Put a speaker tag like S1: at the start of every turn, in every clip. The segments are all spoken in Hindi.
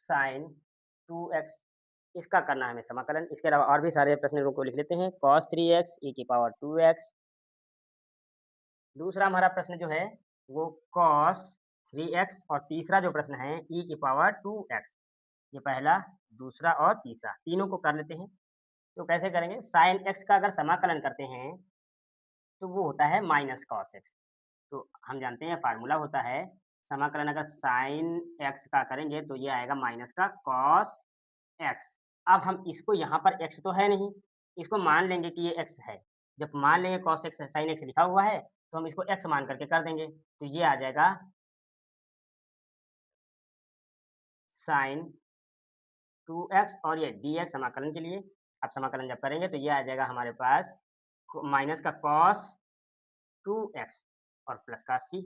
S1: साइन 2x इसका करना है हमें समाकलन। इसके अलावा और भी सारे प्रश्न को लिख लेते हैं। cos 3x e की पावर 2x। दूसरा हमारा प्रश्न जो है वो cos 3x और तीसरा जो प्रश्न है e की पावर 2x। ये पहला, दूसरा और तीसरा तीनों को कर लेते हैं। तो कैसे करेंगे? sin x का अगर समाकलन करते हैं तो वो होता है माइनस cos x। तो हम जानते हैं फ़ॉर्मूला होता है समाकलन अगर sin x का करेंगे तो ये आएगा माइनस का cos x। अब हम इसको यहाँ पर x तो है नहीं, इसको मान लेंगे कि ये x है। जब मान लेंगे cos x sin x लिखा हुआ है, तो हम इसको x मान करके कर देंगे। तो ये आ जाएगा sin 2x और ये dx समाकलन के लिए। अब समाकलन जब करेंगे तो ये आ जाएगा हमारे पास माइनस का cos 2x और प्लस का c।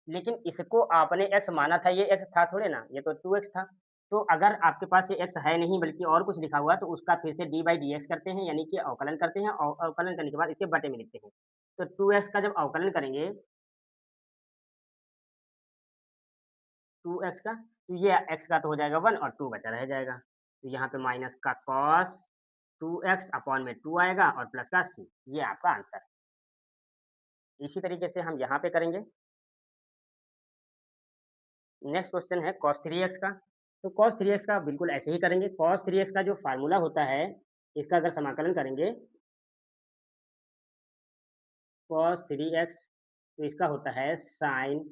S1: लेकिन इसको आपने x माना था, ये x था थोड़े ना, ये तो 2x था। तो अगर आपके पास ये x है नहीं बल्कि और कुछ लिखा हुआ है, तो उसका फिर से d/dx करते हैं, यानी कि अवकलन करते हैं और अवकलन करने के बाद इसके बटे में लिखते हैं। तो 2x का जब अवकलन करेंगे 2x का, तो ये x का तो हो जाएगा 1 और 2 बचा रह जाएगा। तो यहाँ पे माइनस का cos 2x अपॉन में 2 आएगा और प्लस का c, ये आपका आंसर है। इसी तरीके से हम यहाँ पे करेंगे। नेक्स्ट क्वेश्चन है cos 3x का। तो cos 3x का बिल्कुल ऐसे ही करेंगे। cos 3x का जो फ़ॉर्मूला होता है, इसका अगर समाकलन करेंगे cos 3x, तो इसका होता है sin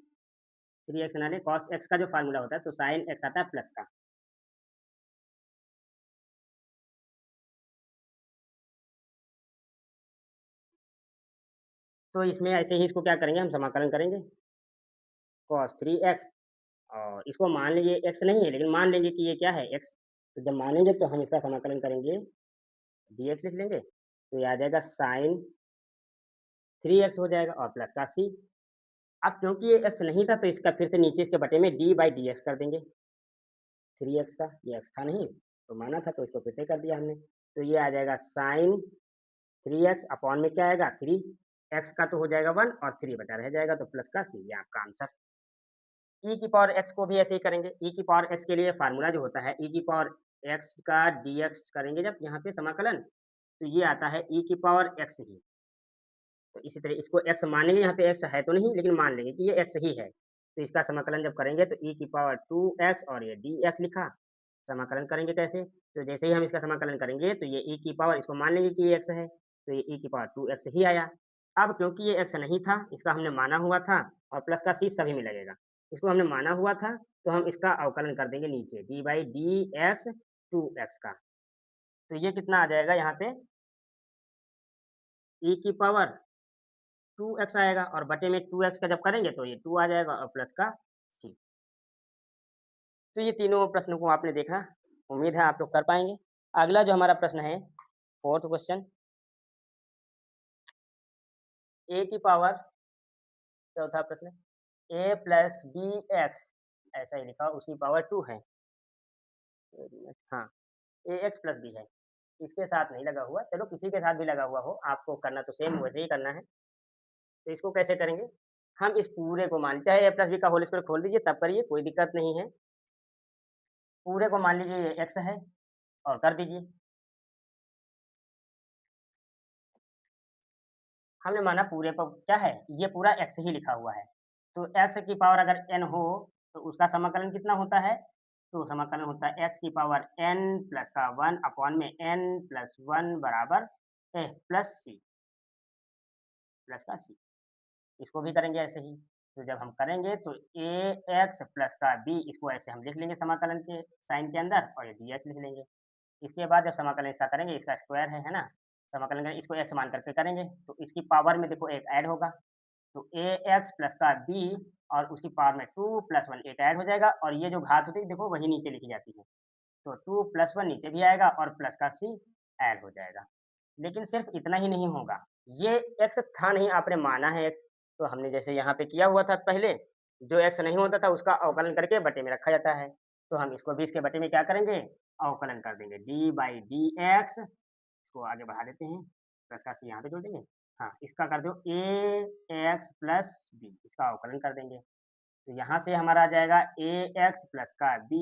S1: 3x यानी cos x का जो फ़ॉर्मूला होता है, तो sin x आता है प्लस का। तो इसमें ऐसे ही इसको क्या करेंगे, हम समाकलन करेंगे cos 3x और इसको मान लीजिए x नहीं है, लेकिन मान लेंगे कि ये क्या है x। तो जब मानेंगे तो हम इसका समाकलन करेंगे, dx लिख लेंगे, तो ये आ जाएगा sin 3x हो जाएगा और प्लस का c। अब क्योंकि ये x नहीं था, तो इसका फिर से नीचे इसके बटे में d/dx कर देंगे। 3x का ये x था नहीं, तो माना था तो इसको फिर से कर दिया हमने। तो ये आ जाएगा sin 3x अपॉन में क्या आएगा 3, x का तो हो जाएगा 1 और 3 बचा रह जाएगा, तो प्लस का c, ये आपका आंसर। e की पावर x को भी ऐसे ही करेंगे। e की पावर x के लिए फ़ॉर्मूला जो होता है e की पावर x का dx करेंगे जब यहाँ पे समाकलन, तो ये आता है e की पावर x ही। तो इसी तरह इसको x मान लेंगे, यहाँ पे x है तो नहीं, लेकिन मान लेंगे कि ये x ही है। तो इसका समाकलन जब करेंगे तो e की पावर 2x और ये dx लिखा। समाकलन करेंगे कैसे? तो जैसे ही हम इसका समाकलन करेंगे तो ये e की पावर, इसको मान लेंगे कि ये x है, तो ये e की पावर 2x ही आया। अब क्योंकि ये x नहीं था, इसका हमने माना हुआ था और प्लस का c सभी में लगेगा। इसको हमने माना हुआ था, तो हम इसका अवकलन कर देंगे नीचे d/dx 2x का। तो ये कितना आ जाएगा यहाँ पे e की पावर 2x आएगा और बटे में 2x का जब करेंगे तो ये 2 आ जाएगा और प्लस का c। तो ये तीनों प्रश्नों को आपने देखा, उम्मीद है आप लोग कर पाएँगे। अगला जो हमारा प्रश्न है, 4th क्वेश्चन, a की पावर, चौथा प्रश्न, a प्लस बी एक्स, ऐसा ही लिखा उसकी पावर 2 है। हाँ, ax प्लस b है। इसके साथ नहीं लगा हुआ, चलो किसी के साथ भी लगा हुआ हो, आपको करना तो सेम वैसे ही करना है। तो इसको कैसे करेंगे? हम इस पूरे को मान, चाहे a प्लस b का होल स्क्वायर खोल दीजिए तब करिए, कोई दिक्कत नहीं है। पूरे को मान लीजिए ये x है और कर दीजिए। हमने माना पूरे पर क्या है, ये पूरा x ही लिखा हुआ है। तो x की पावर अगर n हो, तो उसका समाकलन कितना होता है? तो समाकलन होता है x की पावर n प्लस का 1 अपॉन में n प्लस 1 बराबर प्लस c, प्लस का c। इसको भी करेंगे ऐसे ही। तो जब हम करेंगे तो ax प्लस का b, इसको ऐसे हम लिख लेंगे समाकलन के साइन के अंदर और ये dx लिख लेंगे। इसके बाद जब समाकलन इसका करेंगे, इसका स्क्वायर है ना? समाकलन करेंगे, इसको x मान करके करेंगे, तो इसकी पावर में देखो एक ऐड होगा। तो ax प्लस का b और उसकी पावर में 2 प्लस 1 एक ऐड हो जाएगा और ये जो घात होती है देखो वही नीचे लिखी जाती है। तो 2 प्लस 1 नीचे भी आएगा और प्लस का c ऐड हो जाएगा। लेकिन सिर्फ़ इतना ही नहीं होगा, ये x था नहीं, आपने माना है x, तो हमने जैसे यहाँ पे किया हुआ था पहले, जो x नहीं होता था उसका अवकलन करके बटे में रखा जाता है। तो हम इसको भी इसके बटे में क्या करेंगे? अवकलन कर देंगे d/dx, इसको आगे बढ़ा देते हैं, प्लस का c यहाँ पे जोड़ देंगे। हाँ, इसका कर दो ax प्लस b, इसका अवकलन कर देंगे। तो यहाँ से हमारा आ जाएगा ax प्लस का b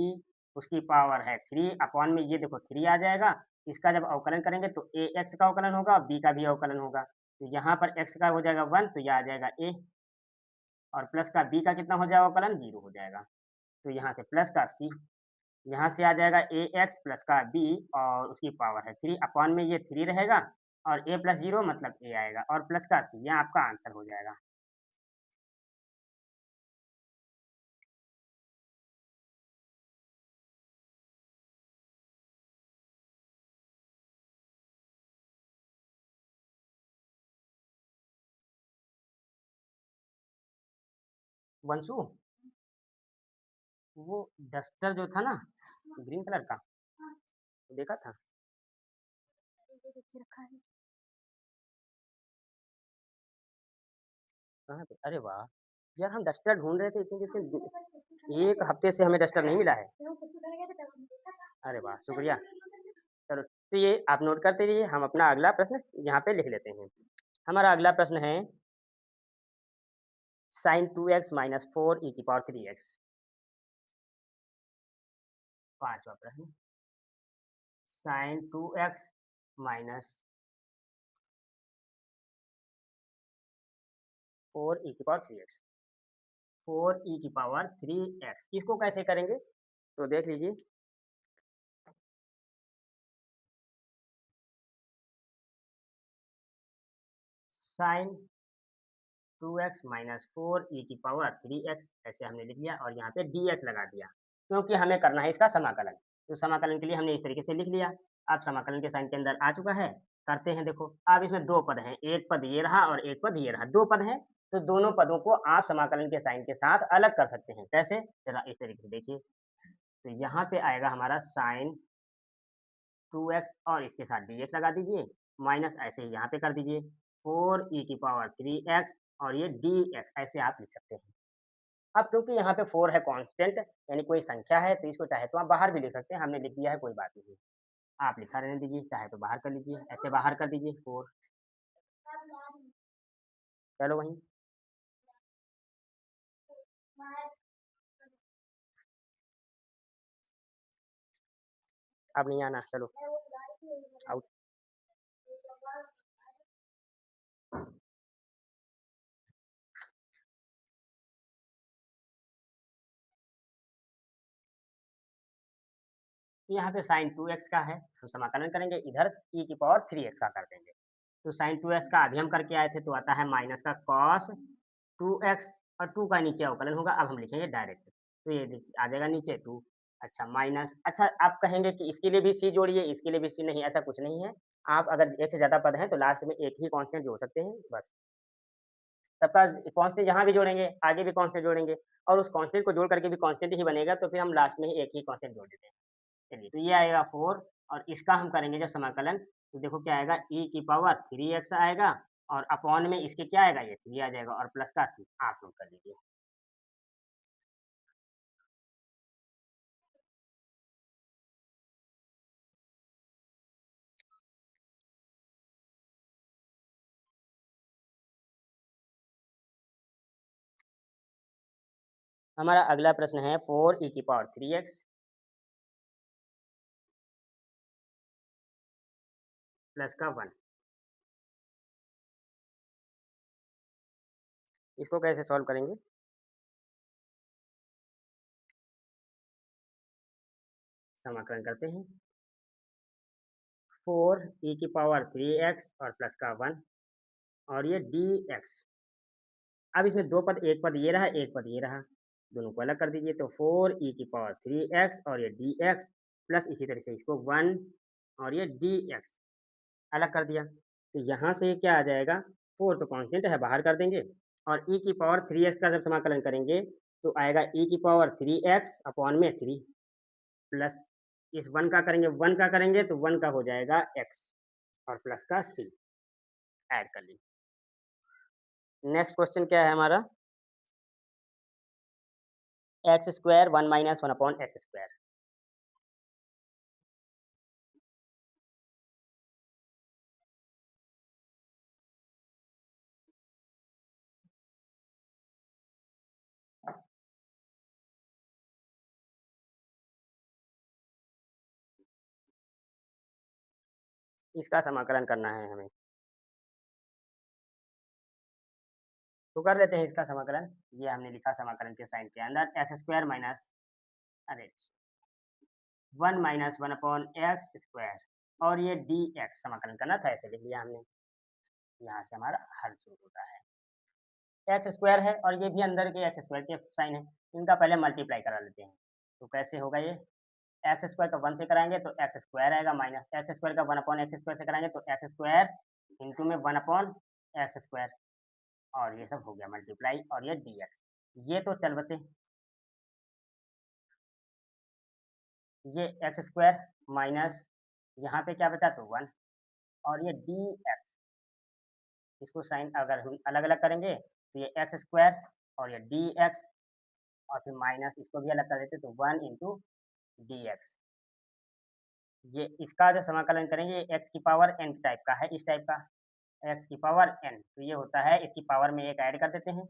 S1: उसकी पावर है 3 अपॉन में ये देखो 3 आ जाएगा। इसका जब अवकलन करेंगे तो ए एक्स का अवकलन होगा, बी का भी अवकलन होगा। तो यहाँ पर एक्स का हो जाएगा 1 तो ये आ जाएगा ए, और प्लस का बी का कितना हो जाएगा अवकलन 0 हो जाएगा। तो यहाँ से प्लस का सी, यहाँ से आ जाएगा ए एक्स प्लस का बी और उसकी पावर है 3 अपॉन में ये 3 रहेगा और ए प्लस 0 मतलब ए आएगा और प्लस का सी, यहाँ आपका आंसर हो जाएगा। वंशु, वो डस्टर जो था ना ग्रीन कलर का, वो देखा था? कहाँ पे? अरे वाह! यार हम डस्टर ढूँढ रहे थे इतनी देर से, 1 हफ्ते से हमें डस्टर नहीं मिला है। अरे वाह! शुक्रिया। चलो, तो ये आप नोट करते रहिए, हम अपना अगला प्रश्न यहाँ पे लिख लेते हैं। हमारा अगला प्रश्न है sin 2x - 4 e की पावर 3x। 5वां प्रश्न sin 2x - 4 e की पावर 3x। 4 e की पावर 3x इसको कैसे करेंगे? तो देख लीजिए। sin 2x - 4 e की पावर 3x ऐसे हमने लिख लिया और यहाँ पे dx लगा दिया, क्योंकि हमें करना है इसका समाकलन। तो समाकलन के लिए हमने इस तरीके से लिख लिया। अब समाकलन के साइन के अंदर आ चुका है, करते हैं देखो। अब इसमें 2 पद हैं, एक पद ये रहा और एक पद ये रहा, 2 पद हैं, तो दोनों पदों को आप समाकलन के साइन के साथ अलग कर सकते हैं। कैसे? ज़रा इस तरीके से देखिए। तो यहाँ पे आएगा हमारा sin 2x और इसके साथ dx लगा दीजिए, माइनस ऐसे ही यहाँ पे कर दीजिए 4 e की पावर 3x और ये dx ऐसे आप लिख सकते हैं। अब क्योंकि यहाँ पे 4 है कांस्टेंट, यानी कोई संख्या है, तो इसको चाहे तो आप बाहर भी लिख सकते हैं, हमने लिख दिया है कोई बात नहीं। आप लिखा रहने दीजिए, चाहे तो बाहर कर लीजिए, ऐसे बाहर कर दीजिए 4। चलो वहीं। अब नहीं आना, चलो आउट। यहाँ पे sin 2x का है, हम समाकलन करेंगे, इधर e की पावर 3x का कर देंगे। तो sin 2x का अभी हम करके आए थे, तो आता है माइनस का cos 2x और 2 का नीचे अवकलन होगा। अब हम लिखेंगे डायरेक्ट, तो ये देखिए आ जाएगा नीचे 2। अच्छा माइनस, अच्छा आप कहेंगे कि इसके लिए भी c जोड़िए, इसके लिए भी c, नहीं ऐसा कुछ नहीं है। आप अगर एक से ज़्यादा पद हैं तो लास्ट में एक ही कांस्टेंट जोड़ सकते हैं बस। सबका कांस्टेंट यहाँ भी जोड़ेंगे, आगे भी कांस्टेंट जोड़ेंगे और उस कांस्टेंट को जोड़ करके भी कांस्टेंट ही बनेगा, तो फिर हम लास्ट में ही एक ही कांस्टेंट जोड़ देते हैं। चलिए, तो ये आएगा 4 और इसका हम करेंगे जब समाकलन, तो देखो क्या आएगा e की पावर 3x आएगा और अपॉन में इसके क्या आएगा, ये 3 आ जाएगा और प्लस का c आप नोट कर लीजिए। हमारा अगला प्रश्न है 4 e की पावर 3x प्लस का 1। इसको कैसे सॉल्व करेंगे? समाकलन करते हैं। 4 e की पावर 3x और प्लस का 1 और ये dx। अब इसमें 2 पद, एक पद ये रहा, एक पद ये रहा, दोनों को अलग कर दीजिए। तो 4 e की पावर 3x और ये dx प्लस इसी तरह से इसको 1 और ये dx अलग कर दिया। तो यहाँ से क्या आ जाएगा, 4 तो कांस्टेंट है, बाहर कर देंगे और e की पावर 3x का जब समाकलन करेंगे तो आएगा e की पावर 3x अपॉन में 3 प्लस इस 1 का करेंगे, 1 का करेंगे तो 1 का हो जाएगा x और प्लस का c ऐड कर लीजिए। नेक्स्ट क्वेश्चन क्या है हमारा? X square 1 minus 1 upon x square. इसका समाकलन करना है हमें। तो कर लेते हैं इसका समाकलन। ये हमने लिखा समाकलन के साइन के अंदर एक्स स्क्वायर माइनस अरे 1 माइनस 1 अपॉन एक्स स्क्वायर और ये डी एक्स समाकलन करना था, ऐसे लिख लिया हमने। यहाँ से हमारा हल शुरू होता है। एक्स स्क्वायर है और ये भी अंदर के एक्स स्क्वायर के साइन है, इनका पहले मल्टीप्लाई करा लेते हैं। तो कैसे होगा ये, एक्स स्क्वायर का 1 से कराएंगे तो एक्स स्क्वायर आएगा, माइनस एक्स स्क्वायर का 1 अपॉन एक्स स्क्वायर से कराएंगे तो एक्स स्क्वायर इंटू में 1 अपॉन एक्स स्क्वायर, और ये सब हो गया मल्टीप्लाई, और ये डी एक्स। ये तो चल बसे, ये एक्स स्क्वायर माइनस यहाँ पे क्या बचा तो 1, और ये डी एक्स, इसको साइन अगर हम अलग अलग करेंगे तो ये एक्स स्क्वायर और ये डी एक्स, और फिर माइनस इसको भी अलग कर देते तो 1 इंटू डी एक्स। ये इसका जो समाकलन करेंगे एक्स की पावर n टाइप का है, इस टाइप का एक्स की पावर n, तो ये होता है इसकी पावर में एक ऐड कर देते हैं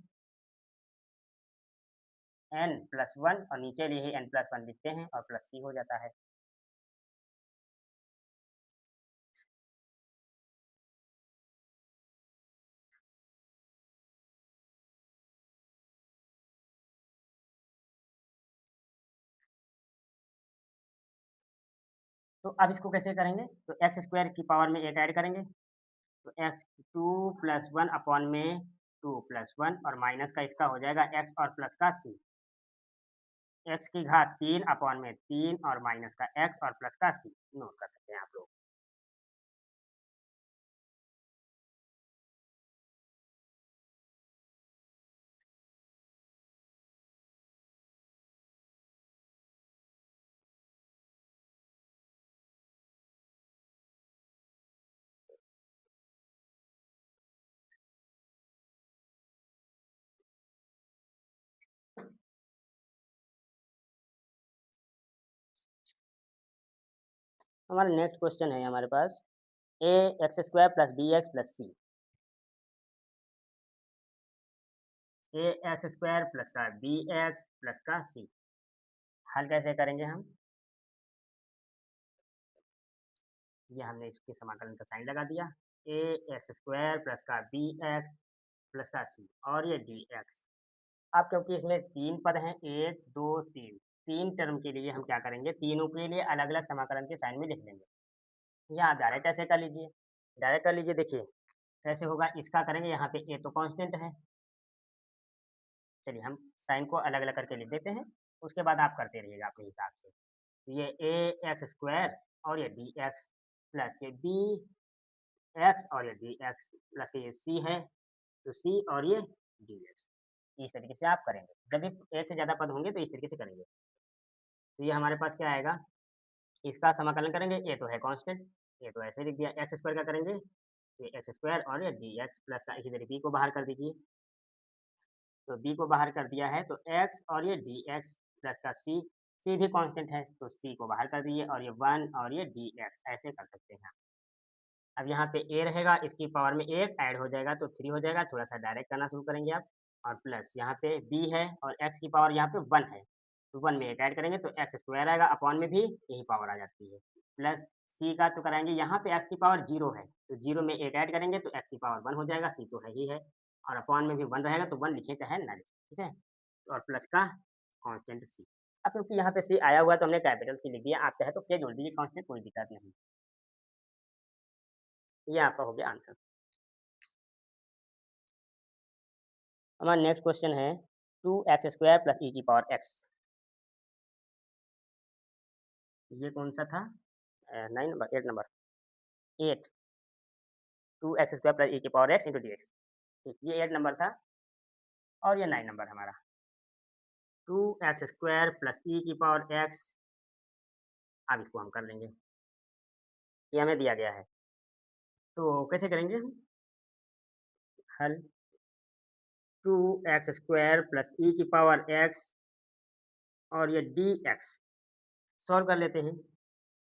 S1: n प्लस 1, और नीचे लिए n प्लस 1 लिखते हैं और प्लस c हो जाता है। तो अब इसको कैसे करेंगे, तो एक्स स्क्वायर की पावर में एक ऐड करेंगे तो एक्स 2 प्लस 1 अपॉन में 2 प्लस 1, और माइनस का इसका हो जाएगा एक्स और प्लस का c, एक्स की घात 3 अपॉन में 3 और माइनस का एक्स और प्लस का c, नोट कर सकते हैं आप लोग। हमारा नेक्स्ट क्वेश्चन है हमारे पास A X square plus B X plus C, A X square plus का बी एक्स प्लस का सी, हल कैसे करेंगे हम, ये हमने इसके समाकलन का साइन लगा दिया, ए एक्स स्क्वायर प्लस का बी एक्स प्लस का सी और ये डी एक्स। अब क्योंकि इसमें 3 पद हैं, 1 2 3, 3 टर्म के लिए हम क्या करेंगे, तीनों के लिए अलग अलग समाकलन के साइन में लिख लेंगे। या आप डायरेक्ट ऐसे कर लीजिए, डायरेक्ट कर लीजिए। देखिए कैसे होगा, इसका करेंगे, यहाँ पे ए तो कांस्टेंट है, चलिए हम साइन को अलग अलग करके लिख देते हैं, उसके बाद आप करते रहिएगा अपने हिसाब से। तो ये ए एक्स स्क्वायर और ये डी एक्स प्लस ये बी एक्स और ये डी एक्स प्लस ये सी है, तो सी और ये डी एक्स, इस तरीके से आप करेंगे। जब भी एक से ज़्यादा पद होंगे तो इस तरीके से करेंगे। तो ये हमारे पास क्या आएगा, इसका समाकलन करेंगे, ए तो है कांस्टेंट, ए तो ऐसे लिख दिया, एक्स स्क्वायर का करेंगे, ये एक्स स्क्वायर और ये डी एक्स प्लस का इसी तरीके बी को बाहर कर दीजिए, तो बी को बाहर कर दिया है तो एक्स और ये डी एक्स प्लस का सी, सी भी कांस्टेंट है तो सी को बाहर कर दीजिए, और ये 1 और ये डी एक्स, ऐसे कर सकते हैं। अब यहाँ पे ए रहेगा, इसकी पावर में एक ऐड हो जाएगा तो 3 हो जाएगा, थोड़ा सा डायरेक्ट करना शुरू करेंगे आप, और प्लस यहाँ पे बी है और एक्स की पावर यहाँ पे 1 है, तो 1 में एक ऐड करेंगे तो एक्स स्क्वायर आएगा, अपॉन में भी यही पावर आ जाती है, प्लस सी का तो कराएंगे, यहाँ पे एक्स की पावर 0 है तो 0 में एक ऐड करेंगे तो एक्स की पावर 1 हो जाएगा, सी तो है ही है, और अपॉन में भी 1 रहेगा तो 1 लिखे चाहे ना लिखे, ठीक है, और प्लस का कांस्टेंट सी। अब क्योंकि यहाँ पे सी आया हुआ है तो हमने कैपिटल सी लिख दिया, आप चाहे तो के जोड़ दीजिए कांस्टेंट, कोई दिक्कत नहीं। ये आपका हो गया आंसर। हमारा नेक्स्ट क्वेश्चन है 2x स्क्वायर प्लस ई की पावर x, ये कौन सा था, 9 नंबर 8 नंबर 8, 2x स्क्वायर प्लस ई की power x into d x, ठीक, ये 8 नंबर था, और ये 9 नंबर हमारा 2x स्क्वायर प्लस ई की पावर x। अब इसको हम कर लेंगे, ये हमें दिया गया है, तो कैसे करेंगे हम हल, 2x स्क्वायर प्लस ई की पावर x और ये डी एक्स, सॉल्व कर लेते हैं।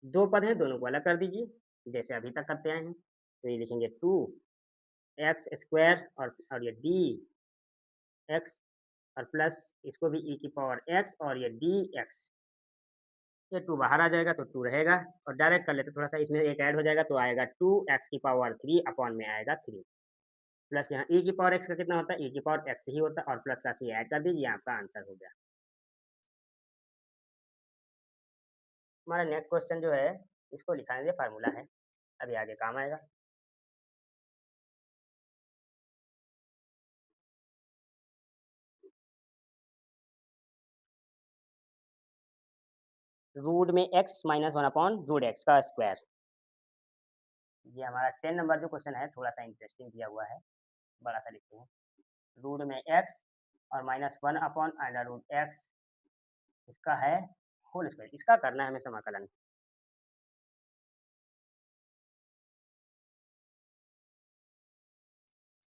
S1: 2 पद हैं, दोनों को अलग कर दीजिए, जैसे अभी तक करते आए हैं, तो ये लिखेंगे 2x स्क्वायर और ये डी एक्स, और प्लस इसको भी ई की पावर x और ये डी एक्स, ये 2 बाहर आ जाएगा तो 2 रहेगा और डायरेक्ट कर लेते थोड़ा सा इसमें एक ऐड हो जाएगा तो आएगा 2x की पावर 3 अपॉन में आएगा 3 प्लस यहाँ e की पावर x का कितना होता है e की पावर x ही होता है और प्लस का c ऐड कर दीजिए आपका आंसर हो गया। हमारा नेक्स्ट क्वेश्चन जो है इसको लिखाएंगे फार्मूला है अभी आगे काम आएगा। रूट में x minus 1 upon root x का स्क्वायर। ये हमारा 10 नंबर जो क्वेश्चन है थोड़ा सा इंटरेस्टिंग दिया हुआ है, बड़ा सा लिखते हैं। रूट में x और minus 1 upon under root x इसका है होल स्क्वायर, इसका करना है हमें समाकलन।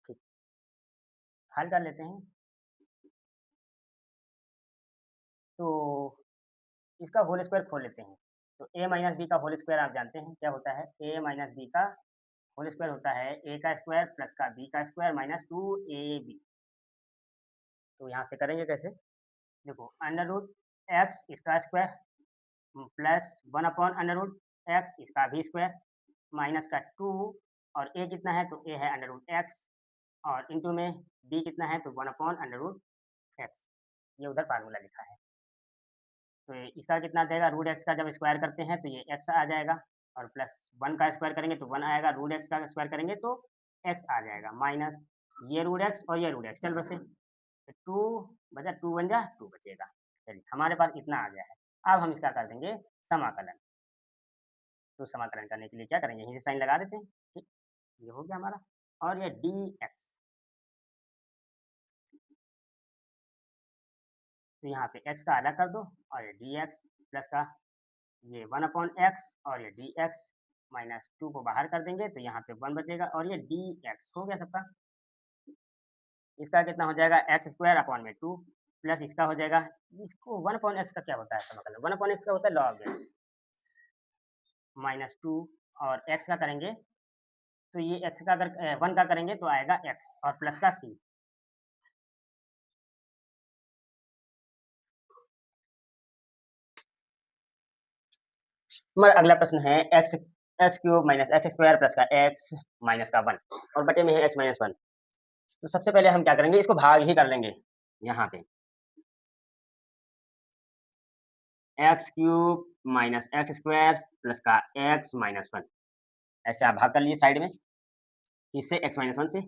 S1: ठीक, हल कर लेते हैं। तो इसका होल स्क्वायर खोल लेते हैं। तो a माइनस बी का होल स्क्वायर आप जानते हैं क्या होता है, a माइनस बी का होल स्क्वायर होता है a का स्क्वायर प्लस का b का स्क्वायर माइनस 2ab। तो यहाँ से करेंगे कैसे, देखो अंडर रूट एक्स इसका square plus 1 upon under root X इसका भी स्क्वायर माइनस का 2 और a कितना है तो a है अंडर रूट एक्स और इंटू में b कितना है तो 1 अपॉन अंडर रूट एक्स। ये उधर फार्मूला लिखा है। तो इसका कितना देगा, रूट एक्स का जब स्क्वायर करते हैं तो ये एक्स आ जाएगा और प्लस 1 का स्क्वायर करेंगे तो 1 आएगा, रूट एक्स का स्क्वायर करेंगे तो एक्स आ जाएगा माइनस ये रूट एक्स और ये रूट एक्स चल बसे, टू बचा 2 बन जा 2 बचेगा। चलिए हमारे पास इतना आ गया है। अब हम इसका कर देंगे समाकलन। तो समाकलन करने के लिए क्या करेंगे, यहीं से साइन लगा देते हैं। ठीक, ये हो गया हमारा और ये डी एक्स, तो यहाँ पे x का अलग कर दो और ये डी एक्स प्लस का ये 1 अपॉन एक्स और ये डी एक्स माइनस 2 को बाहर कर देंगे तो यहाँ पे 1 बचेगा और ये डी एक्स हो गया सबका। इसका कितना हो जाएगा एक्स स्क्वायर अपॉन में 2 प्लस इसका हो जाएगा, इसको 1 अपॉन एक्स का क्या होता है समाकलन, 1 अपॉन एक्स का होता है लॉग एक्स माइनस 2 और एक्स का करेंगे तो ये एक्स का अगर 1 का करेंगे तो आएगा एक्स और प्लस का सी। हमारा अगला प्रश्न है x x cube minus x square plus का एक्स माइनस का 1 और बटे में है एक्स माइनस 1। तो सबसे पहले हम क्या करेंगे, इसको भाग ही कर लेंगे यहाँ पे, x cube minus x square plus का एक्स माइनस 1, ऐसे आप भाग कर लीजिए साइड में, इससे एक्स माइनस 1 से।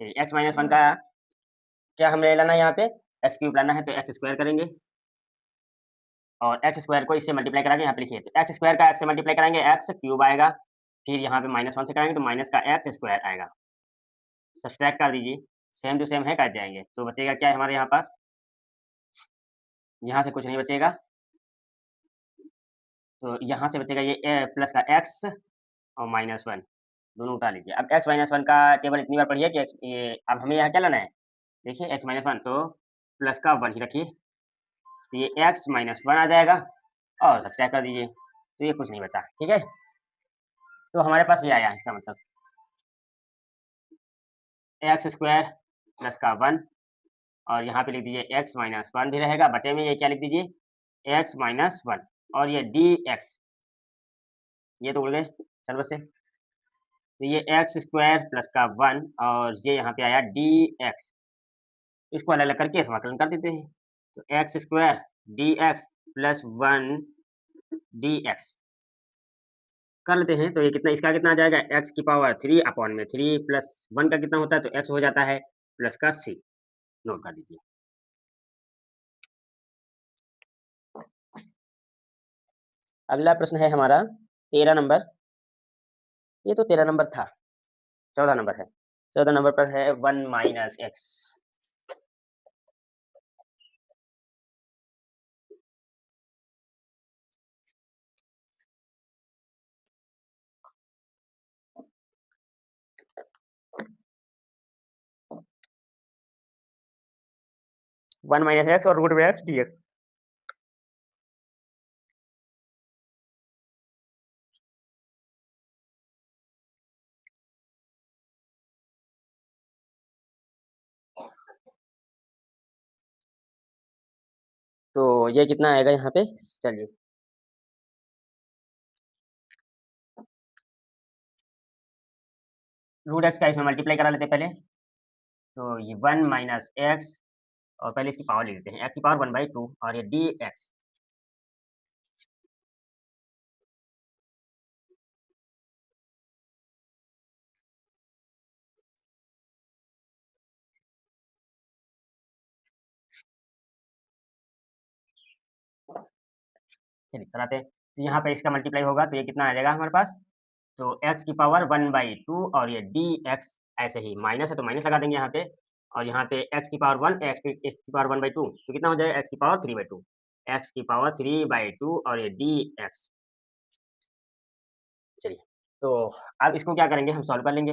S1: चलिए एक्स माइनस 1 का क्या हमें लाना है, यहाँ पे एक्स क्यूब लाना है तो एक्स स्क्वायर करेंगे और एक्स स्क्वायर को इससे मल्टीप्लाई करा के यहाँ पे लिखिए, तो एक्स स्क्वायर का एक्स से मल्टीप्लाई कराएंगे एक्स क्यूब आएगा, फिर यहाँ पे माइनस 1 से कराएंगे तो माइनस का एक्स स्क्वायर आएगा, सब्सट्रैक्ट कर दीजिए, सेम टू सेम है कट जाएंगे तो बचेगा क्या है हमारे यहाँ पास, यहाँ से कुछ नहीं बचेगा तो यहाँ से बचेगा ये प्लस का एक्स और माइनस 1 दोनों उठा लीजिए। अब एक्स माइनस 1 का टेबल इतनी बार पढ़िए कि ये अब हमें यहाँ क्या लाना है, देखिए एक्स माइनस 1 तो प्लस का 1 ही रखिए तो ये एक्स माइनस 1 आ जाएगा और सब्सट्रैक्ट कर दीजिए तो ये कुछ नहीं बचा। ठीक है, तो हमारे पास ये आया इसका मतलब एक्स स्क्वायर प्लस का 1 और यहाँ पे लिख दीजिए एक्स माइनस 1 भी रहेगा, बटे में ये क्या लिख दीजिए एक्स माइनस 1 और ये डी एक्स, ये तो उड़ गए सर्व से, तो ये एक्स स्क्वायर प्लस का 1 और ये यहाँ पे आया डी एक्स, इसको अलग अलग करके समाकलन कर देते हैं। तो x square D x plus 1 D x कर लेते हैं तो ये कितना, इसका कितना आ जाएगा एक्स की पावर 3 अपॉन में 3 प्लस 1 का कितना होता है तो एक्स हो जाता है प्लस का सी, नोट कर दीजिए। अगला प्रश्न है हमारा 13 नंबर, ये तो 13 नंबर था, 14 नंबर है, 14 नंबर पर है 1 माइनस एक्स। 1 माइनस एक्स और रूट में एक्स डी एक्स। ये कितना आएगा यहाँ पे? चलिए। रूट एक्स का इसमें मल्टीप्लाई करा लेते हैं पहले। तो ये 1 माइनस एक्स और पहले इसकी पावर ले लेते हैं, एक्स की पावर 1/2 और ये डी एक्स। चलिए कराते हैं। तो यहाँ पे इसका मल्टीप्लाई होगा तो ये कितना आ जाएगा हमारे पास? तो एक्स की पावर 1/2 और ये डी एक्स, ऐसे ही माइनस है तो माइनस लगा देंगे यहाँ पे। और यहाँ पे एक्स की पावर 1, एक्स की पावर 1/2 तो कितना हो जाएगा? एक्स की पावर 3/2, एक्स की पावर 3/2 और ये डी एक्स। चलिए, तो अब इसको क्या करेंगे, हम सॉल्व कर लेंगे।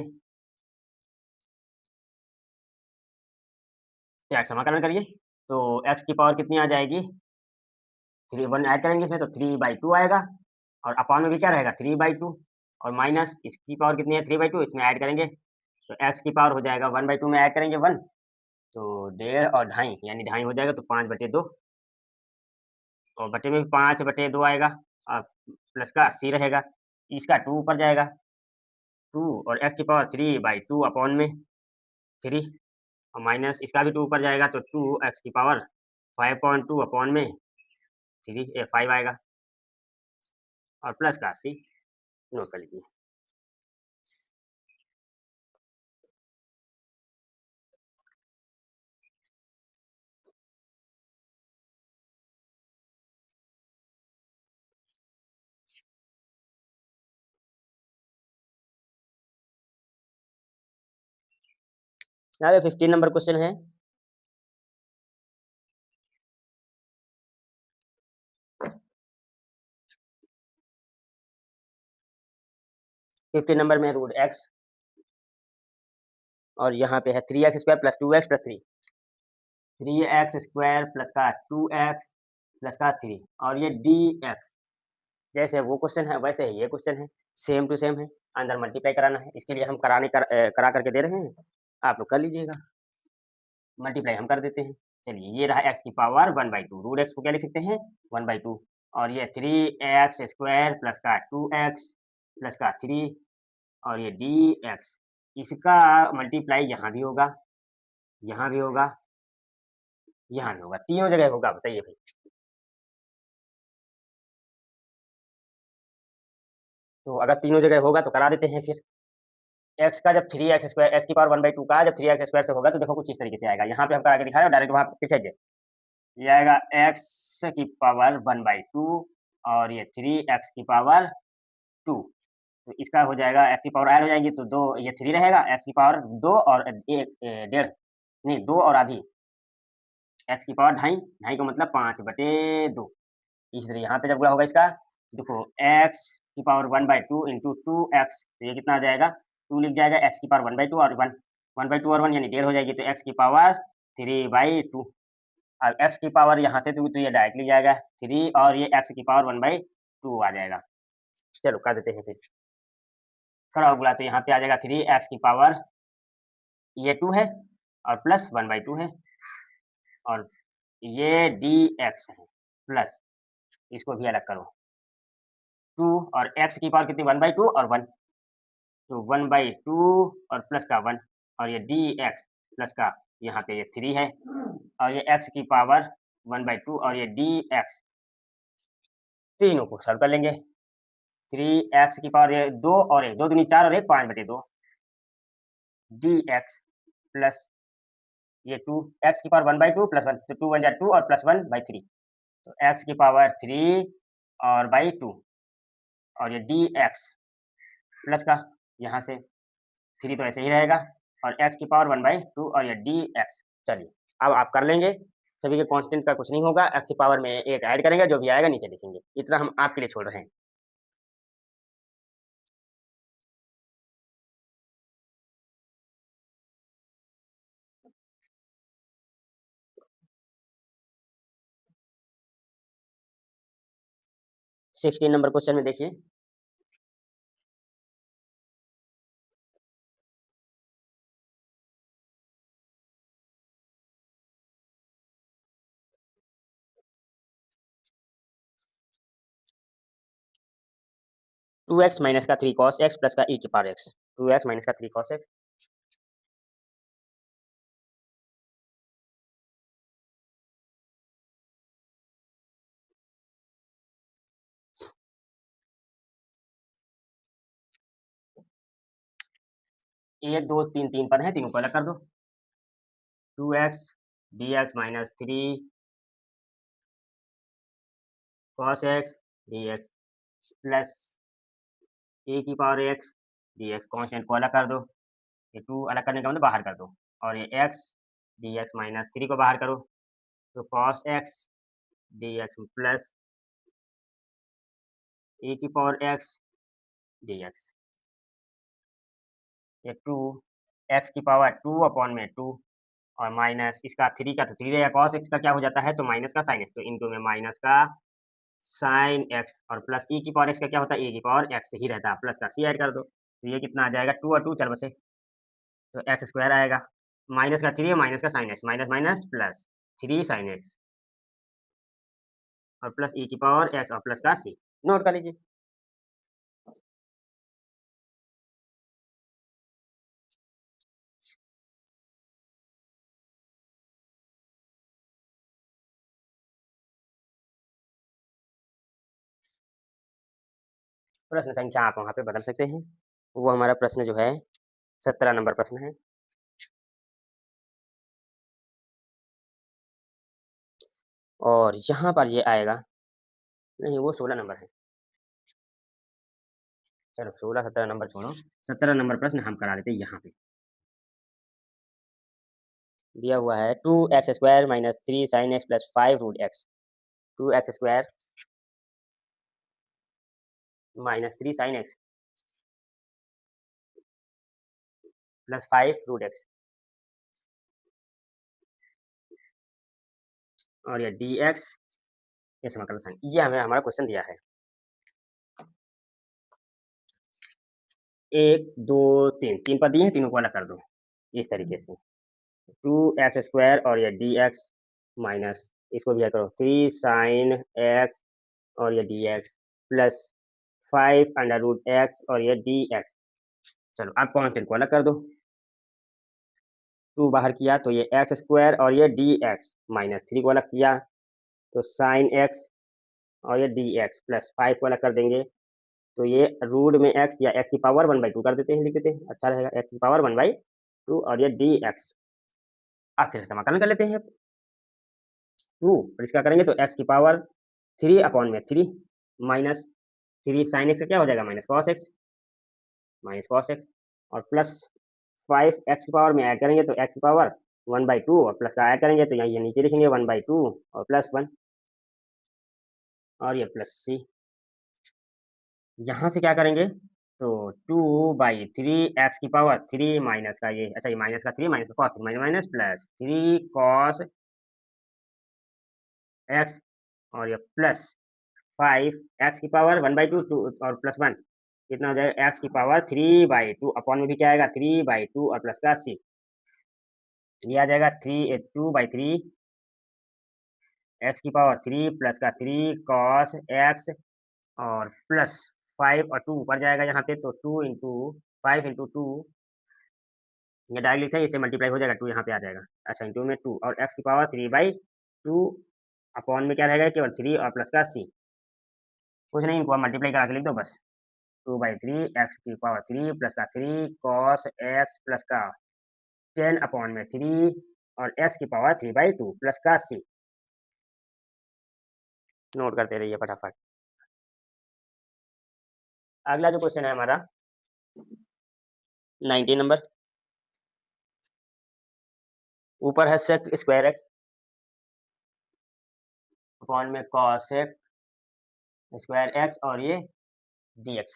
S1: तो एक्स समाकलन करिए। तो एक्स की पावर कितनी आ जाएगी? 1 ऐड करेंगे इसमें तो 3/2 आएगा और अपॉन में भी क्या रहेगा? 3/2 और माइनस इसकी पावर कितनी है? 3/2, इसमें ऐड करेंगे तो एक्स की पावर हो जाएगा 1/2 में ऐड करेंगे 1, तो 1.5 और ढाई यानी ढाई हो जाएगा तो 5/2 और बटे में भी 5/2 आएगा और प्लस का सी रहेगा, इसका 2 ऊपर जाएगा 2 और एक्स की पावर 3/2 अपॉन में 3 और माइनस इसका भी 2 ऊपर जाएगा तो 2 एक्स की पावर 5.2 अपॉन में 5 आएगा और प्लस का सी नोट कर लीजिए। यहाँ पे 15 नंबर क्वेश्चन है। फिफ्टीन नंबर में रूट एक्स और यहाँ पे है 3x² plus 2x plus 3, 3x² plus का 2x प्लस का 3 और ये dx। जैसे वो क्वेश्चन है वैसे ही ये क्वेश्चन है, सेम टू सेम है। अंदर मल्टीप्लाई कराना है, इसके लिए हम करा करके दे रहे हैं, आप लोग कर लीजिएगा। मल्टीप्लाई हम कर देते हैं। चलिए ये रहा एक्स की पावर 1/2, रूट एक्स को क्या लिख सकते हैं? 1/2 और ये 3x² प्लस का 2x प्लस का 3 और ये dx। इसका मल्टीप्लाई यहाँ भी होगा, यहाँ भी होगा, यहाँ भी होगा, तीनों जगह होगा। बताइए भाई। तो अगर तीनों जगह होगा तो करा देते हैं फिर। एक्स का जब 3x², एक्स की पावर 1/2 का जब 3x² से होगा तो देखो कुछ इस तरीके से आएगा। यहाँ पे हम करा के दिखाए और डायरेक्ट वहाँ पे लिखेंगे। ये आएगा एक्स की पावर 1/2 और ये 3x की पावर 2। तो इसका हो जाएगा एक्स की पावर ऐड हो जाएगी तो 2, ये 3 रहेगा, एक्स की पावर 2 और 1.5 नहीं 2 और आधी, एक्स की पावर ढाई, ढाई का मतलब 5/2। इसी तरह यहाँ पे जब गुणा होगा इसका, देखो एक्स की पावर 1/2 इंटू 2x तो ये कितना आ जाएगा? 2 लिख जाएगा, एक्स की पावर 1/2 और 1, 1/2 और 1 यानी 1.5 हो जाएगी तो एक्स की पावर 3/2 और एक्स की पावर यहाँ से तो ये डायरेक्ट लिख जाएगा 3 और ये एक्स की पावर 1/2 आ जाएगा। चलो कर देते हैं फिर। खड़ा हो गुणा तो यहाँ पे आ जाएगा 3x की पावर ये 2 है और प्लस 1/2 है और ये dx है प्लस, इसको भी अलग करो 2 और x की पावर कितनी? 1/2 और 1 तो 1/2 और प्लस का 1 और ये dx प्लस का यहाँ पे ये 3 है और ये x की पावर 1/2 और ये dx, तीनों को सॉल्व कर लेंगे। 3x की पावर ये 2 और 1, 2 दूनी 4 और 1 5/2 dx प्लस ये 2 x की पावर 1/2 प्लस 1 तो 2 1 जा 2 और प्लस 1/3 तो x की पावर 3 और बाई 2 और ये dx प्लस का यहाँ से 3 तो ऐसे ही रहेगा और x की पावर 1/2 और ये dx। चलिए अब आप कर लेंगे। सभी के कांस्टेंट का कुछ नहीं होगा, x की पावर में एक ऐड करेंगे, जो भी आएगा नीचे लिखेंगे। इतना हम आपके लिए छोड़ रहे हैं। सिक्सटीन नंबर क्वेश्चन में देखिए। 2x माइनस का 3 cos x प्लस का e की पावर x, 2x माइनस का 3 cos x, एक दो तीन तीन पद हैं, तीनों को अलग कर दो। 2x dx minus 3 cos x dx plus e की पावर x dx, कांस्टेंट को अलग कर दो, ये 2 अलग करने का मतलब बाहर कर दो, और ये x dx माइनस 3 को बाहर करो, तो cos x dx plus e की पावर x dx, ये 2 x की पावर 2 अपॉन में 2 और माइनस इसका 3 का तो 3 रहेगा, cos x का क्या हो जाता है तो माइनस का sin x, तो इनटू में माइनस का sin x और प्लस e की पावर x का क्या होता है, e की पावर x ही रहता है, प्लस का c ऐड कर दो, तो ये कितना आ जाएगा 2 और 2 चल बसे, तो x स्क्वायर आएगा, माइनस का 3 और माइनस का sin x, minus minus plus 3 sin x और प्लस e की पावर x और प्लस का c, नोट कर लीजिए। प्रश्न संख्या आप वहाँ पे बदल सकते हैं, वो हमारा प्रश्न जो है 17 नंबर प्रश्न है। और यहाँ पर ये आएगा, नहीं वो 16 नंबर है, चलो 16 17 नंबर छोड़ो, 17 नंबर प्रश्न हम करा देते हैं। यहाँ पे दिया हुआ है 2x² minus 3 sin x plus 5 root x, 2x² minus 3 sin x plus 5 root x, और ये dx ये समाकलन साइन, ये हमें हमारा क्वेश्चन दिया है। 1 2 3 3 पद दिए हैं, तीनों को अलग कर दो इस तरीके से, 2x² और ये dx माइनस इसको भी अलग करो 3 sin x और ये dx plus 5 under root x और ये dx। चलो अब कांस्टेंट को अलग कर दो, 2 बाहर किया तो ये x² और ये dx माइनस 3 को अलग किया तो sin x और ये dx प्लस 5 को अलग कर देंगे, तो ये रूट में x या x की पावर 1/2 कर देते हैं, लिख देते हैं, अच्छा रहेगा, x की पावर 1/2 और ये dx। अब फिर से समाकलन कर लेते हैं 2 और इसका करेंगे तो x की पावर 3 अपॉन में 3 माइनस 3 sin x का क्या हो जाएगा माइनस cos x और प्लस 5 x की पावर में ऐड करेंगे तो x की पावर 1/2 और प्लस का ऐड करेंगे तो यहाँ ये नीचे लिखेंगे 1/2 और प्लस 1 और ये प्लस c। यहाँ से क्या करेंगे तो 2/3 x की पावर 3 माइनस का ये, अच्छा ये माइनस का 3 माइनस का cos minus minus plus 3 cos x और ये प्लस 5 x की पावर 1/2 2 और प्लस 1 कितना हो जाएगा x की पावर 3/2 अपॉन में भी क्या आएगा 3/2 और प्लस का c, ये आ जाएगा 2/3 x की पावर 3 प्लस का 3 cos x और प्लस 5 और 2 ऊपर जाएगा यहाँ पे, तो 2 इंटू 5 इंटू 2 ये डायरेक्ट लिखते हैं, इससे मल्टीप्लाई हो जाएगा, 2 यहाँ पे आ जाएगा, अच्छा इंटू में 2 और x की पावर 3/2 अपॉन में क्या रहेगा केवल 3 और प्लस का c, कुछ नहीं इनको मल्टीप्लाई करा के लिख दो बस, 2/3 x की पावर 3 प्लस का 3 cos x प्लस का 10 अपॉन में 3 और x की पावर 3/2 प्लस का c, नोट करते रहिए फटाफट। अगला जो क्वेश्चन है हमारा 19 नंबर, ऊपर है sec स्क्वायर x अपॉन में cos स्क्वायर x और ये dx।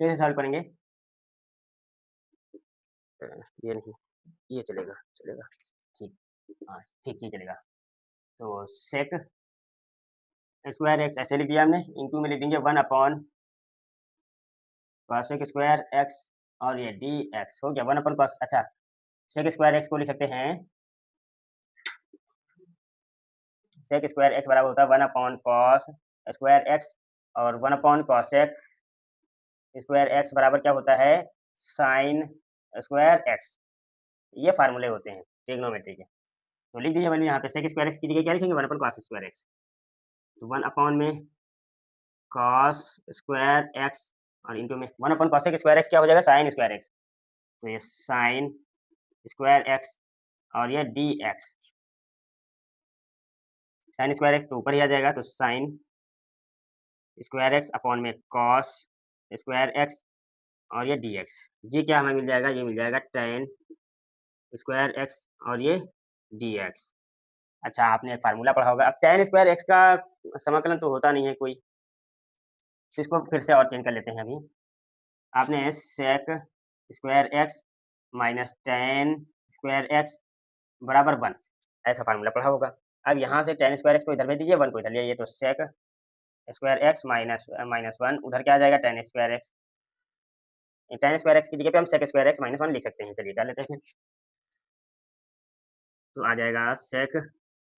S1: कैसे सॉल्व करेंगे, ये नहीं, ये चलेगा चलेगा, ठीक, हाँ ठीक ही चलेगा, तो sec स्क्वायर x ऐसे लिख दिया हमने, इंटू में लिख देंगे 1 अपॉन cos स्क्वायर x और ये dx हो गया 1 अपॉन cos, अच्छा सेक स्क्वायर एक्स को लिख सकते हैं, सेक स्क्वायर एक्स बराबर होता है 1 अपॉन कॉस स्क्वायर एक्स और 1 अपॉन कॉसेक स्क्वायर एक्स बराबर क्या होता है, साइन स्क्वायर एक्स। ये फार्मूले होते हैं ट्रिग्नोमेट्री के। तो लिख दीजिए, मैंने यहाँ पे सेक स्क्वायर एक्स की जगह क्या लिखेंगे, 1 अपॉन कॉस स्क्वायर एक्स। तो 1 अपॉन में कॉस स्क्वायर एक्स और इंटू में 1 अपॉन कॉसेक स्क्वायर एक्स क्या हो जाएगा, साइन स्क्वायर एक्स। तो ये साइन स्क्वायर एक्स और ये d x, sine square x तो ऊपर ही आ जाएगा, तो साइन स्क्वायर एक्स अपॉन में कॉस स्क्वायर एक्स और ये डी एक्स। ये क्या हमें मिल जाएगा, ये मिल जाएगा टेन स्क्वायर एक्स और ये डी एक्स। अच्छा, आपने फार्मूला पढ़ा होगा। अब टेन स्क्वायर एक्स का समाकलन तो होता नहीं है कोई, तो इसको फिर से और चेंज कर लेते हैं अभी। आपने sec square x minus ten square X बराबर 1 ऐसा फार्मूला पढ़ा होगा। अब यहाँ से टेन स्क्वायर एक्स को इधर भेज दीजिए, 1 को इधर ले आइए, तो sec square x minus minus 1 उधर क्या आ जाएगा, ten square x. Ten square x की जगह पे हम सेक स्क्वायर एक्स माइनस 1 लिख सकते हैं। चलिए कर लेते हैं, तो आ जाएगा सेक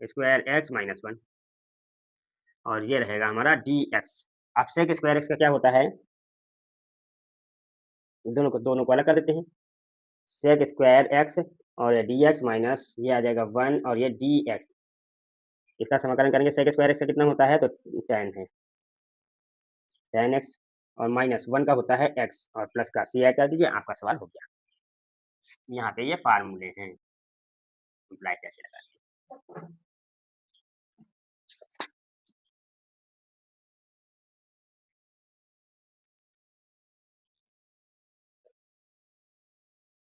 S1: स्क्वायर एक्स माइनस 1 और ये रहेगा हमारा डी एक्स। अब सेक स्क्वायर एक्स का क्या होता है, दोनों को अलग कर देते हैं, सेक स्क्वायर एक्स और ये डी एक्स माइनस ये आ जाएगा 1 और ये डी एक्स। इसका समाकलन करेंगे, सेक स्क्वायर एक्स का कितना होता है, तो 10 है, 10 एक्स और माइनस 1 का होता है एक्स और प्लस का सी ऐड कर दीजिए, आपका सवाल हो गया। यहाँ पे ये फार्मूले हैं, अप्लाई कैसे लगा।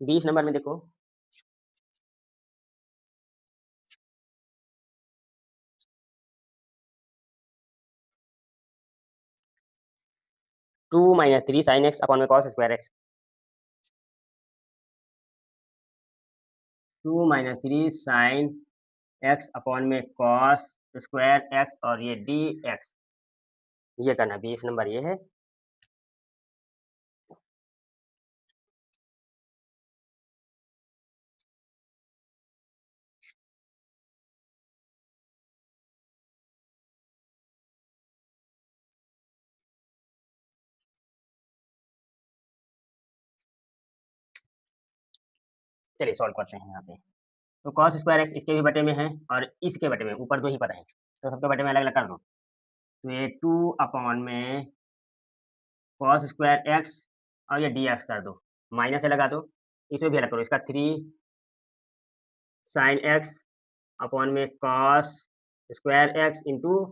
S1: 20 नंबर में देखो, two minus 3 sine x upon में cos square x, 2 minus 3 sine x upon में कॉस स्क्वायर एक्स और ये डी एक्स, ये करना 20 नंबर ये है। चलिए सॉल्व करते हैं यहाँ पे। तो कॉस स्क्वायर एक्स इसके भी बटे में है और इसके बटे में, ऊपर 2 ही पद हैं, तो सबके बटे में अलग अलग कर दो। तो ये 2 अपॉन में कॉस स्क्वायर एक्स और ये डी एक्स कर दो, माइनस से लगा दो, इसमें भी अलग करो, इसका 3 साइन एक्स अपॉन में cos square x into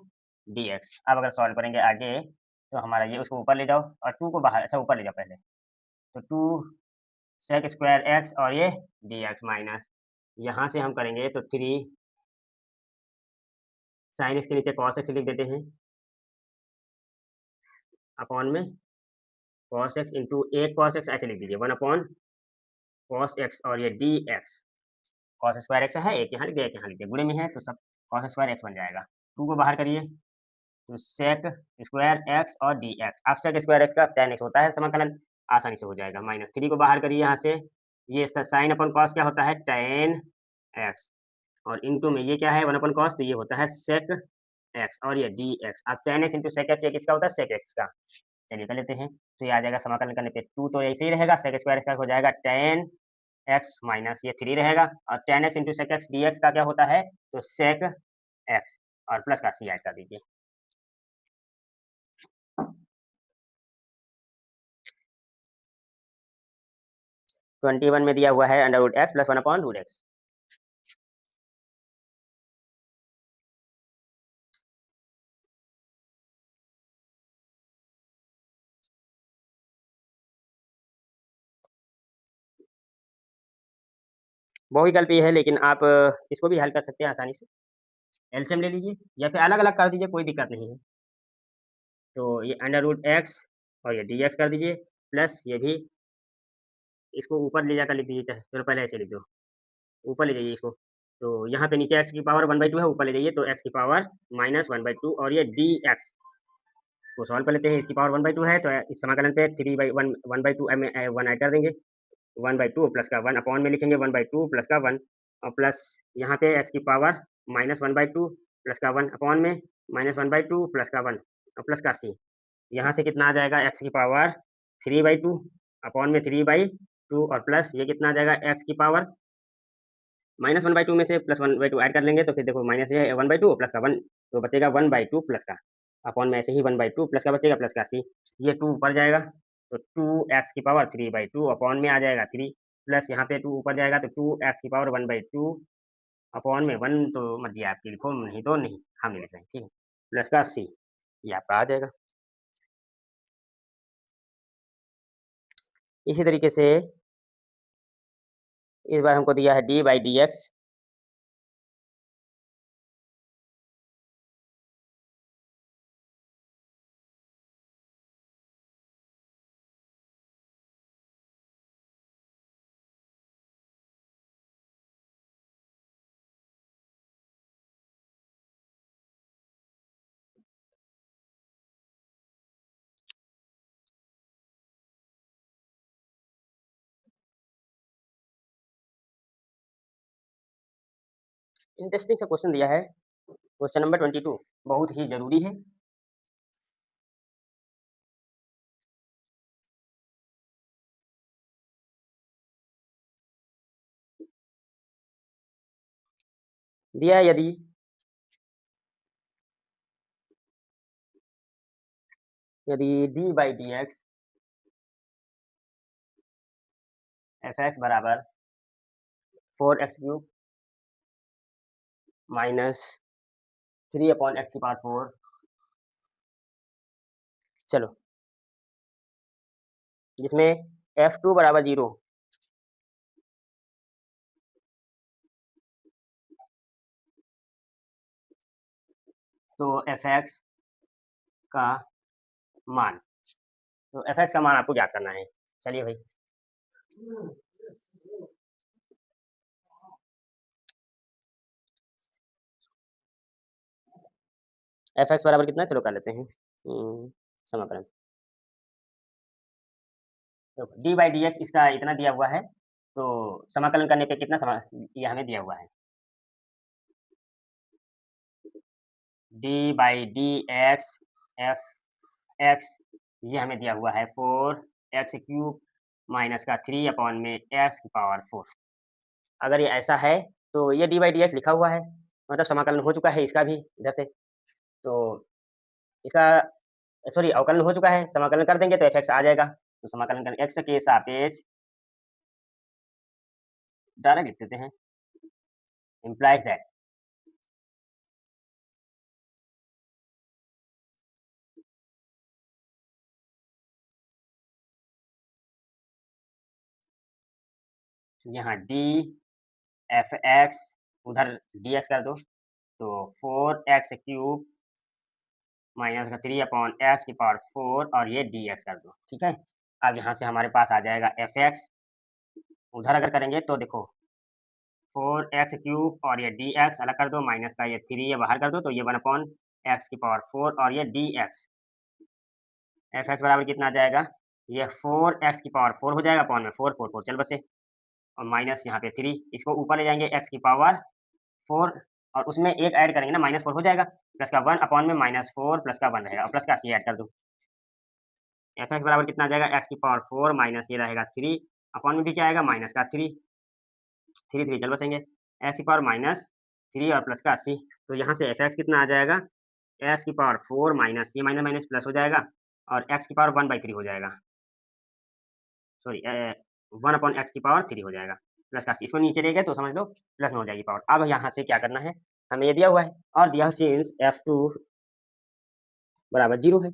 S1: d x. अब अगर सॉल्व करेंगे आगे, तो हमारा ये उसको ऊपर ले जाओ और 2 को बाहर, अच्छा ऊपर ले जाओ पहले, तो 2 सेक स्क्वायर एक्स और ये डी एक्स माइनस, यहाँ से हम करेंगे तो 3 साइन एक्स के नीचे कॉस एक्स लिख देते हैं अपॉन में कॉस एक्स इंटू एक कॉस एक्स ऐसे लिख दीजिए, 1 अपॉन कॉस एक्स और ये d x. Cos square x है, एक यहाँ लिख दिया, एक यहाँ लिख दिया, गुणे में है तो सब कॉस स्क्वायर एक्स बन जाएगा। 2 को बाहर करिए, तो सेक स्क्वायर एक्स और डी एक्स। अब सेक स्क्वायर एक्स का टेन एक्स होता है समाकलन, आसानी से हो जाएगा। माइनस 3 को बाहर करिए यहाँ से, ये इसका साइन अपन कॉस क्या होता है, टेन एक्स और इंटू में ये क्या है 1 अपन कॉस, तो ये होता है सेक एक्स और ये डी एक्स। अब ten x into sec x, ये किसका होता है, सेक एक्स का। चलिए कर लेते हैं, तो ये आ जाएगा समाकलन करने पे 2 तो ऐसे ही रहेगा, सेक स्क्वायर एक्स का हो जाएगा टेन एक्स माइनस ये 3 रहेगा और ten x into sec x d x का क्या होता है, तो सेक एक्स और प्लस का सी ऐड कर दीजिए। 21 में दिया हुआ है under root x plus 1 upon root x. बहुविकल्पी है, लेकिन आप इसको भी हल कर सकते हैं आसानी से। एलसीएम ले लीजिए या फिर अलग अलग कर दीजिए, कोई दिक्कत नहीं है। तो ये अंडर रूट एक्स और ये डी एक्स कर दीजिए, प्लस ये भी इसको ऊपर ले जाकर लिख दीजिए, चाहे चलो पहले ऐसे लिख दो, ऊपर ले जाइए इसको। तो यहाँ पे नीचे एक्स की पावर 1/2 है, ऊपर ले जाइए तो एक्स की पावर माइनस 1/2 और ये डी एक्स को सॉल्व कर लेते हैं। इसकी पावर 1/2 है तो इस समाकलन पे 3/1 1/2 में 1 ऐड कर देंगे, 1/2 प्लस का 1 अपॉन में लिखेंगे 1/2 प्लस का 1 और प्लस यहाँ पे x की पावर माइनस 1/2 प्लस का 1 अपॉन में माइनस 1/2 प्लस का 1 और प्लस का c। यहाँ से कितना आ जाएगा x की पावर 3/2 अपॉन में 3/2 और प्लस ये कितना आ जाएगा x की पावर माइनस 1/2 में से प्लस 1/2 ऐड कर लेंगे तो फिर देखो माइनस ये है 1/2 प्लस का 1 तो बचेगा 1/2 प्लस का अपॉन में ऐसे ही 1/2 प्लस का बचेगा प्लस का c। ये 2 ऊपर जाएगा तो 2x की पावर 3/2 अपॉन में आ जाएगा 3 प्लस यहाँ पे 2 ऊपर जाएगा तो 2x की पावर 1/2 अपॉन में 1 तो मर्जी आपकी लिखो नहीं तो नहीं हम नहीं लिख रहे हैं ठीक है प्लस का c ये आपका आ जाएगा। इसी तरीके से इस बार हमको दिया है d/dx इंटरेस्टिंग सा क्वेश्चन दिया है क्वेश्चन नंबर 22 बहुत ही जरूरी है। दिया है यदि d/dx fx बराबर 4x³ माइनस 3/x⁴ चलो जिसमें f2 बराबर 0 तो fx का मान तो fx का मान आपको ज्ञात करना है। चलिए भाई fx बराबर कितना चलो कर लेते हैं समाकलन तो d/dx इसका इतना दिया हुआ है तो समाकलन करने पे कितना ये हमें दिया हुआ है d/dx fx ये हमें दिया हुआ है 4x³ माइनस का 3 अपॉन में x⁴ अगर ये ऐसा है तो ये d/dx लिखा हुआ है मतलब समाकलन हो चुका है इसका भी इधर से तो इसका सॉरी अवकलन हो चुका है समाकलन कर देंगे तो fx आ जाएगा तो समाकलन कर x के सापेक्ष डायरेक्ट लिख देते हैं implies that यहाँ d fx उधर dx कर दो तो 4x³ माइनस का 3/x⁴ और ये dx कर दो ठीक है। अब यहाँ से हमारे पास आ जाएगा fx उधर अगर करेंगे तो देखो 4x³ और ये dx अलग कर दो माइनस का ये 3 ये बाहर कर दो तो ये 1/x⁴ और ये dx fx बराबर कितना आ जाएगा ये 4x⁴ हो जाएगा अपॉन में 4 4 4 चल बसे और माइनस यहाँ पे 3 इसको ऊपर ले जाएंगे x⁴ 4 और उसमें एक ऐड करेंगे ना -4 हो जाएगा प्लस का 1 अपॉन में -4 प्लस का 1 रहेगा और प्लस का c ऐड कर दो fx बराबर कितना आ जाएगा x⁴ माइनस ये रहेगा 3 अपॉन में भी क्या आएगा माइनस का 3 3 चल बसेंगे x⁻³ और प्लस का 80 तो यहाँ से fx कितना आ जाएगा x⁴ माइनस ये माइनस माइनस प्लस हो जाएगा और x⁻³ 1/3 हो जाएगा सॉरी 1/x⁻³ हो जाएगा प्लस का इसको नीचे ले गए तो समझ लो प्लस में हो जाएगी पावर। अब यहाँ से क्या करना है हमें ये दिया हुआ है और दिया सिंस f2 बराबर 0 है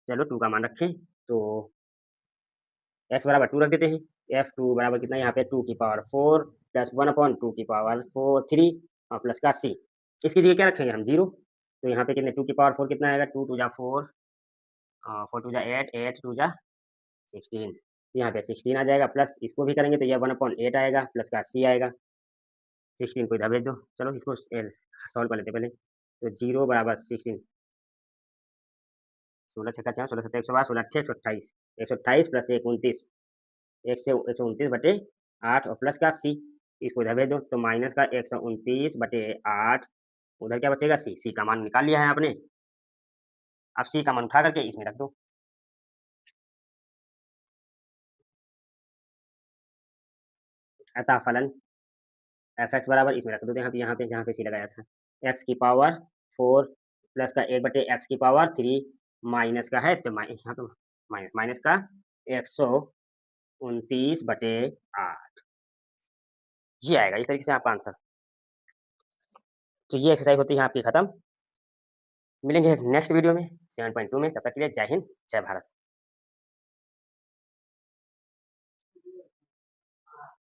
S1: चलो 2 का मान रखें तो x बराबर 2 रख देते हैं f2 बराबर कितना यहाँ पे 2⁴ प्लस 1/2⁴ 3 और प्लस का c इसकी जगह क्या रखेंगे हम 0 तो यहाँ पे कितने 2⁴ कितना आएगा 2 2 जा 4 4 2 जा 8 8 2 जा 16 यहाँ पे 16 आ जाएगा प्लस इसको भी करेंगे तो ये 1/8 आएगा प्लस का c आएगा 16 को इधर भेज दो चलो इसको सॉल्व कर लेते पहले तो 0 बराबर 16 16 छक्का 4 16 7 112 16 8 128 128 प्लस 1 29 129/8 और प्लस का c, इसको इधर भेज दो, तो माइनस का 129/8, उधर क्या बचेगा c, c का मान निकाल लिया है आपने। अब c का मान उठा करके इसमें रख दो। अतः फलन fx बराबर इसमें रख दो, यहाँ पे c लगाया था, x की पावर 4 प्लस का 1/x की पावर 3 माइनस का है, तो यहाँ पे माइनस का 129/8, ये आएगा इस तरीके से आपका आंसर। तो ये एक्सरसाइज होती है आपकी खत्म। मिलेंगे नेक्स्ट वीडियो में 7.2 में, तब तक के लिए जय हिंद, जय भारत।